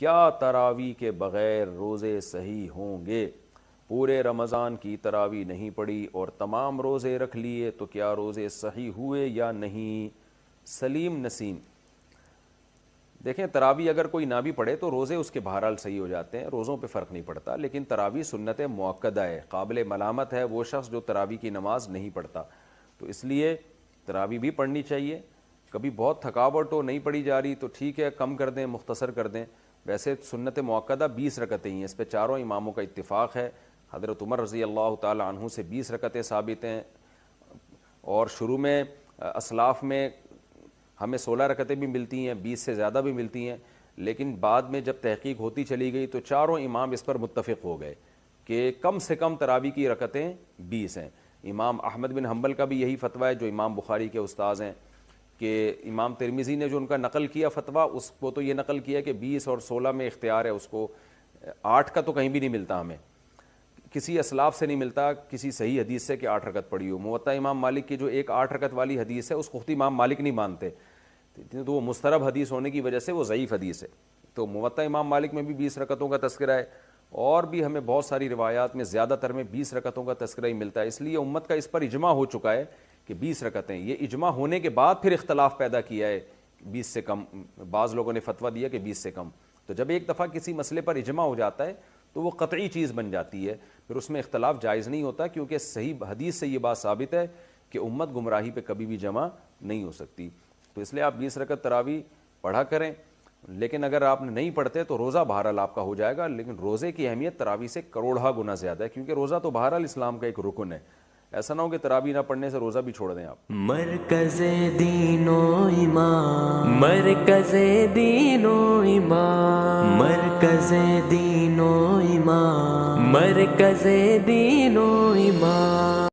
کیا تراویح کے بغیر روزے صحیح ہوں گے؟ پورے رمضان کی تراویح نہیں پڑی اور تمام روزے رکھ لیے تو کیا روزے صحیح ہوئے یا نہیں؟ سلیم نسیم، دیکھیں تراویح اگر کوئی نہ بھی پڑھے تو روزے اس کے بہرحال صحیح ہو جاتے ہیں، روزوں پہ فرق نہیں پڑتا، لیکن تراویح سنت مؤکدہ ہے، قابل ملامت ہے وہ شخص جو تراویح کی نماز نہیں پڑھتا، تو اس لیے تراویح بھی پڑھنی چاہیے۔ کبھی بہت تھکاوٹ ہو نہیں پڑھی جا رہی تو ٹھیک ہے، کم کر دیں، مختصر کر دیں۔ ویسے سنت مؤکدہ 20 رکعتیں ہیں، اس پہ چاروں اماموں کا اتفاق ہے۔ حضرت عمر رضی اللہ تعالی عنہ سے 20 رکعتیں ثابت ہیں، اور شروع میں اسلاف میں ہمیں 16 رکعتیں بھی ملتی ہیں، 20 سے زیادہ بھی ملتی ہیں، لیکن بعد میں جب تحقیق ہوتی چلی گئی تو چاروں امام اس پر متفق ہو گئے کہ کم سے کم تراویح کی رکعتیں 20 ہیں۔ امام احمد بن حنبل کا بھی یہی فتویٰ ہے جو امام بخاری کے استاذ ہیں، کہ امام ترمذی نے جو ان کا نقل کیا فتویٰ، اس کو تو یہ نقل کیا کہ 20 اور 16 میں اختیار ہے اس کو، 8 کا تو کہیں بھی نہیں ملتا، ہمیں کسی اسلاف سے نہیں ملتا کسی صحیح حدیث سے کہ 8 رکعت پڑھی ہو۔ موطا امام مالک کی جو ایک 8 رکعت والی حدیث ہے اس کو خود امام مالک نہیں مانتے، تو وہ مسترب حدیث ہونے کی وجہ سے وہ ضعیف حدیث ہے۔ تو موطا امام مالک میں بھی 20 رکعتوں کا تذکرہ ہے، اور بھی ہمیں بہت ساری روایات میں زیادہ تر میں 20 رکعتوں کا تذکرہ ہی ملتا ہے، اس لیے امت کا اس پر اجماع ہو چکا ہے کہ 20 رکعتیں۔ یہ اجماع ہونے کے بعد پھر اختلاف پیدا کیا ہے 20 سے کم، بعض لوگوں نے فتویٰ دیا کہ 20 سے کم۔ تو جب ایک دفعہ کسی مسئلے پر اجماع ہو جاتا ہے تو وہ قطعی چیز بن جاتی ہے، پھر اس میں اختلاف جائز نہیں ہوتا، کیونکہ صحیح حدیث سے یہ بات ثابت ہے کہ امت گمراہی پہ کبھی بھی جمع نہیں ہو سکتی۔ تو اس لیے آپ 20 رکعت تراویح پڑھا کریں، لیکن اگر آپ نہیں پڑھتے تو روزہ بہرحال آپ کا ہو جائے گا، لیکن روزے کی اہمیت تراویح سے کروڑہ گنا زیادہ ہے، کیونکہ روزہ تو بہرحال اسلام کا ایک رکن ہے۔ ایسا نہ ہو کہ تراویح نہ پڑھنے سے روزہ بھی چھوڑ دیں آپ۔ مرکز دین و ایمان، مرکز دین و ایمان، مرکز دین و ایمان، مرکز دین و ایمان۔